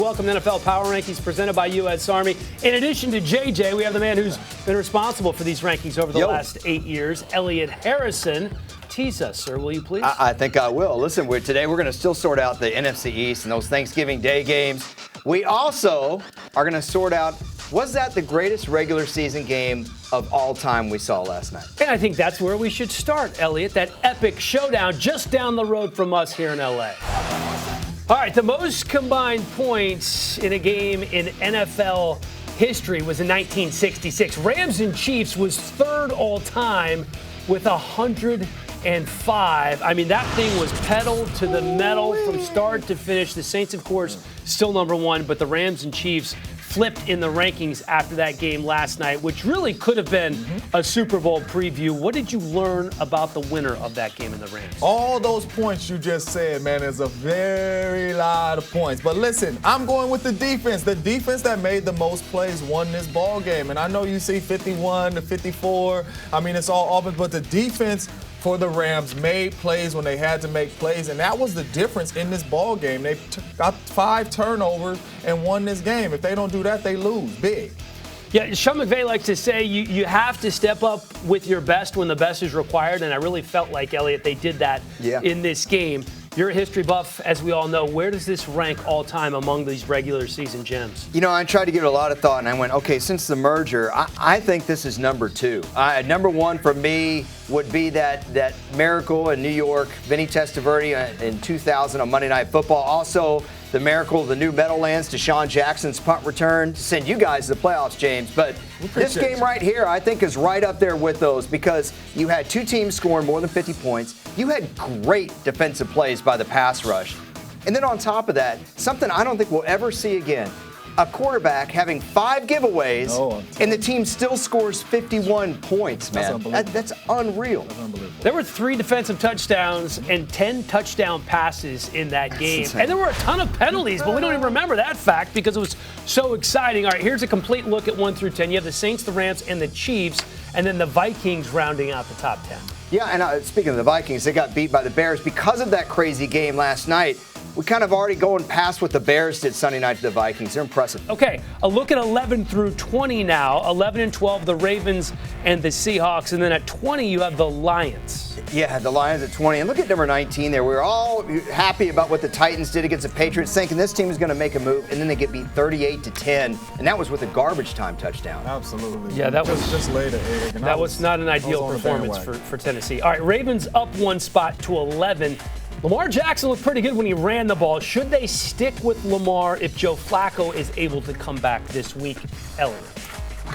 Welcome to NFL Power Rankings presented by U.S. Army. In addition to JJ, we have the man who's been responsible for these rankings over the last 8 years, Elliot Harrison. Tease us, sir, will you please? I think I will. Listen, today we're going to still sort out the NFC East and those Thanksgiving Day games. We also are going to sort out, was that the greatest regular season game of all time we saw last night? And I think that's where we should start, Elliot, that epic showdown just down the road from us here in L.A. All right, the most combined points in a game in NFL history was in 1966. Rams and Chiefs was third all time with 105. I mean, that thing was pedal to the metal from start to finish. The Saints, of course, still number one, but the Rams and Chiefs flipped in the rankings after that game last night, which really could have been a Super Bowl preview. What did you learn about the winner of that game in the Rams? All those points you just said, man, is a very lot of points. But listen, I'm going with the defense. The defense that made the most plays won this ball game. And I know you see 51 to 54. I mean, it's all offense, but the defense for the Rams made plays when they had to make plays, and that was the difference in this ball game. They got 5 turnovers and won this game. If they don't do that, they lose big. Yeah, Sean McVay likes to say you have to step up with your best when the best is required, and I really felt like, Elliot, they did that in this game. You're a history buff, as we all know. Where does this rank all time among these regular season gems? You know, I tried to give it a lot of thought, and I went, okay, since the merger, I think this is number 2. Number 1 for me would be that miracle in New York, Vinny Testaverde in 2000 on Monday Night Football. Also, the miracle of the new Meadowlands, Deshaun Jackson's punt return to send you guys to the playoffs, James. But this game right here, I think, is right up there with those because you had 2 teams scoring more than 50 points. You had great defensive plays by the pass rush. And then on top of that, something I don't think we'll ever see again, a quarterback having 5 giveaways and the team still scores 51 points, man. That's unreal. That's unbelievable. There were 3 defensive touchdowns and 10 touchdown passes in that game. Insane. And there were a ton of penalties, but we don't even remember that fact because it was so exciting. All right, here's a complete look at 1 through 10. You have the Saints, the Rams, and the Chiefs, and then the Vikings rounding out the top 10. Yeah, and speaking of the Vikings, they got beat by the Bears because of that crazy game last night. We kind of already going past what the Bears did Sunday night to the Vikings. They're impressive. Okay, a look at 11 through 20 now. 11 and 12, the Ravens and the Seahawks. And then at 20, you have the Lions. Yeah, the Lions at 20. And look at number 19 there. We were all happy about what the Titans did against the Patriots, thinking this team is going to make a move. And then they get beat 38-10. And that was with a garbage time touchdown. Absolutely. Yeah, that was just later, Eric. That was not an ideal performance for Tennessee. All right, Ravens up 1 spot to 11. Lamar Jackson looked pretty good when he ran the ball. Should they stick with Lamar if Joe Flacco is able to come back this week, Elliot?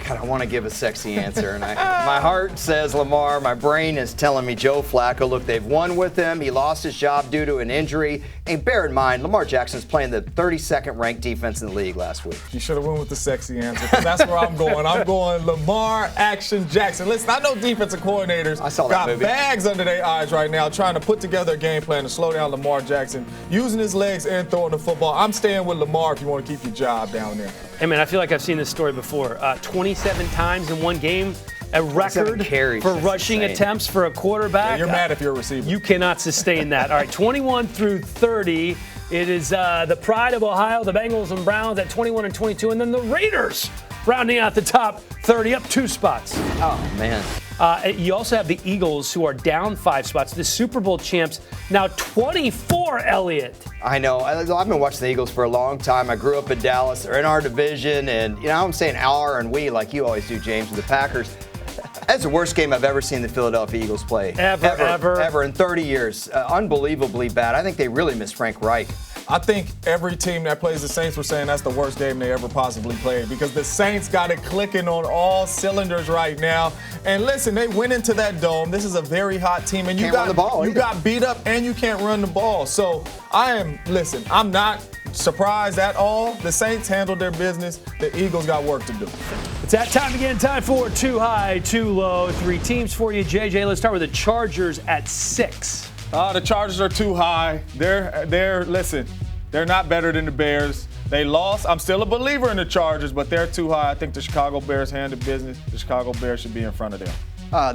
God, I want to give a sexy answer, and my heart says Lamar. My brain is telling me Joe Flacco. Look, they've won with him. He lost his job due to an injury. And bear in mind, Lamar Jackson's playing the 32nd ranked defense in the league last week. You should have went with the sexy answer, because that's where I'm going. I'm going Lamar Action Jackson. Listen, I know defensive coordinators got bags under their eyes right now trying to put together a game plan to slow down Lamar Jackson, using his legs and throwing the football. I'm staying with Lamar if you want to keep your job down there. Hey, man, I feel like I've seen this story before. 27 times in one game, a record for rushing attempts for a quarterback. Yeah, you're mad if you're a receiver. You cannot sustain that. All right, 21 through 30. It is the pride of Ohio, the Bengals and Browns at 21 and 22, and then the Raiders rounding out the top 30, up 2 spots. Oh, man. You also have the Eagles, who are down 5 spots. The Super Bowl champs, now 24, Elliot. I know. I've been watching the Eagles for a long time. I grew up in Dallas. They're in our division. And, you know, I'm saying our and we like you always do, James, with the Packers. That's the worst game I've ever seen the Philadelphia Eagles play. Ever in 30 years. Unbelievably bad. I think they really miss Frank Reich. I think every team that plays the Saints were saying that's the worst game they ever possibly played, because the Saints got it clicking on all cylinders right now. And listen, they went into that dome. This is a very hot team, and you got beat up and you can't run the ball. So I'm not surprised at all. The Saints handled their business. The Eagles got work to do. It's that time again. Time for Too High, Too Low. 3 teams for you, JJ. Let's start with the Chargers at 6. The Chargers are too high. They're not better than the Bears. They lost. I'm still a believer in the Chargers, but they're too high. I think the Chicago Bears handled business. The Chicago Bears should be in front of them.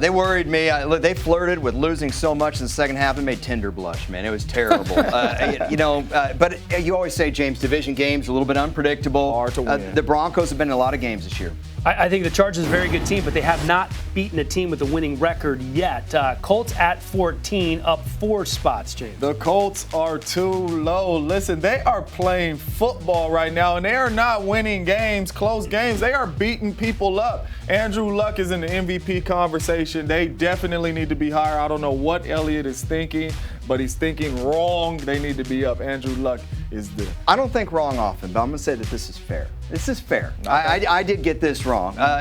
They worried me. They flirted with losing so much in the second half. It made Tinder blush, man. It was terrible. But you always say, James, division games are a little bit unpredictable. Hard to win. The Broncos have been in a lot of games this year. I think the Chargers are a very good team, but they have not beaten a team with a winning record yet. Colts at 14, up 4 spots, James. The Colts are too low. Listen, they are playing football right now, and they are not winning games, close games. They are beating people up. Andrew Luck is in the MVP conversation. They definitely need to be higher. I don't know what Elliot is thinking, but he's thinking wrong. They need to be up. Andrew Luck is there. I don't think wrong often, but I'm going to say that this is fair. This is fair. I did get this wrong.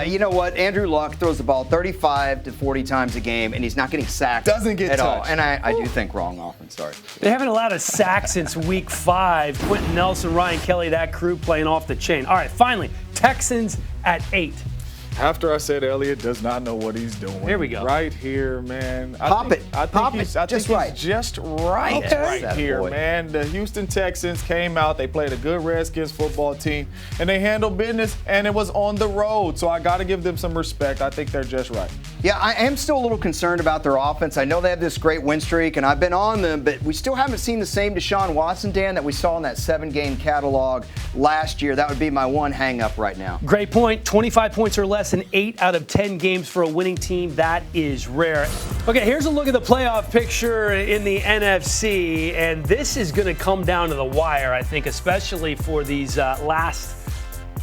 You know what? Andrew Luck throws the ball 35 to 40 times a game, and he's not getting sacked Doesn't get at all. touched. And I do think wrong often. Sorry. They haven't allowed a sack since week 5. Quentin Nelson, Ryan Kelly, that crew playing off the chain. All right, finally, Texans at 8. After I said Elliot does not know what he's doing. Here we go. Right here, man. I think he's just right. Just right Okay. right here, man. The Houston Texans came out. They played a good Redskins football team, and they handled business, and it was on the road. So I got to give them some respect. I think they're just right. Yeah, I am still a little concerned about their offense. I know they have this great win streak, and I've been on them, but we still haven't seen the same Deshaun Watson, Dan, that we saw in that 7-game catalog last year. That would be my one hang-up right now. Great point. 25 points or less in 8 out of 10 games for a winning team. That is rare. Okay, here's a look at the playoff picture in the NFC, and this is going to come down to the wire, I think, especially for these last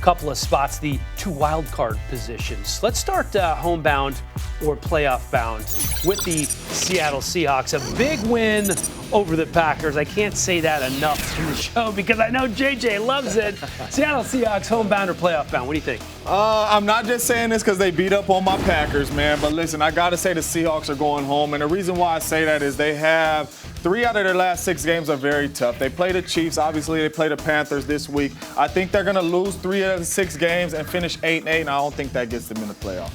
couple of spots, the 2 wild card positions. Let's start homebound or playoff bound with the Seattle Seahawks. A big win over the Packers. I can't say that enough in the show because I know JJ loves it. Seattle Seahawks homebound or playoff bound? What do you think? I'm not just saying this because they beat up on my Packers, man. But listen, I got to say the Seahawks are going home. And the reason why I say that is they have 3 out of their last 6 games are very tough. They play the Chiefs. Obviously, they play the Panthers this week. I think they're going to lose 3 out of the 6 games and finish 8-8, and I don't think that gets them in the playoffs.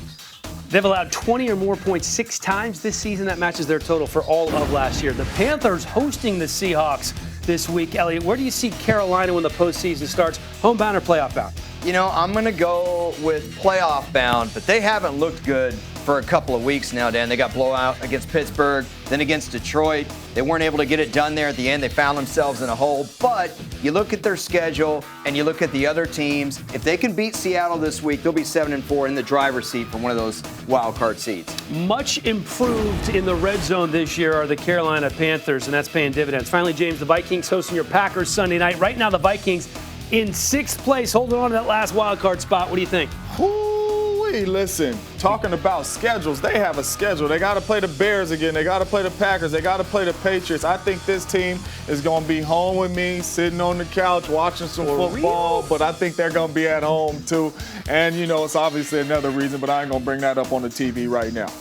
They've allowed 20 or more points 6 times this season. That matches their total for all of last year. The Panthers hosting the Seahawks this week. Elliot, where do you see Carolina when the postseason starts? Homebound or playoff bound? You know, I'm going to go with playoff bound, but they haven't looked good for a couple of weeks now, Dan. They got blowout against Pittsburgh, then against Detroit. They weren't able to get it done there at the end. They found themselves in a hole. But you look at their schedule and you look at the other teams. If they can beat Seattle this week, they'll be 7-4 in the driver's seat for one of those wild card seats. Much improved in the red zone this year are the Carolina Panthers, and that's paying dividends. Finally, James, the Vikings hosting your Packers Sunday night. Right now, the Vikings in 6th place, holding on to that last wild card spot. What do you think? Hey, listen, talking about schedules, they have a schedule. They got to play the Bears again. They got to play the Packers. They got to play the Patriots. I think this team is going to be home with me, sitting on the couch, watching some football, but I think they're going to be at home too. And, you know, it's obviously another reason, but I ain't going to bring that up on the TV right now.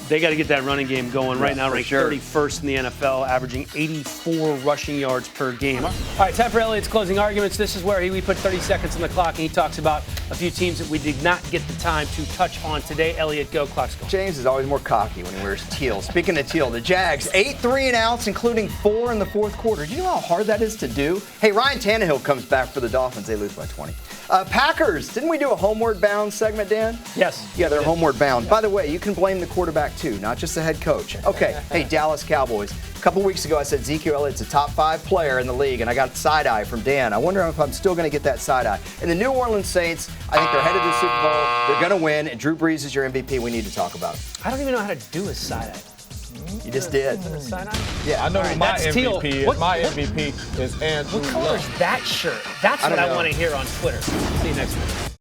They got to get that running game going right now, ranked sure. 31st in the NFL, averaging 84 rushing yards per game. All right, time for Elliot's closing arguments. This is where we put 30 seconds on the clock, and he talks about a few teams that we did not get the time to touch on today. Elliot, go. Clock's going. James is always more cocky when he wears teal. Speaking of teal, the Jags, 8 3-and-outs, including 4 in the fourth quarter. Do you know how hard that is to do? Hey, Ryan Tannehill comes back for the Dolphins. They lose by 20. Packers, didn't we do a homeward bound segment, Dan? Yes. Yeah, they're homeward bound. By the way, you can blame the quarterback too, not just the head coach. Okay, hey, Dallas Cowboys. A couple weeks ago, I said Ezekiel Elliott's a top 5 player in the league, and I got side eye from Dan. I wonder if I'm still going to get that side eye. And the New Orleans Saints, I think they're headed to the Super Bowl. They're going to win, and Drew Brees is your MVP. We need to talk about it. I don't even know how to do a side eye. You just did. Side eye? Yeah, I know All my right, that's MVP teal. is. My MVP is Andrew What color Luck. is that shirt? That's what I want to hear on Twitter. See you next week.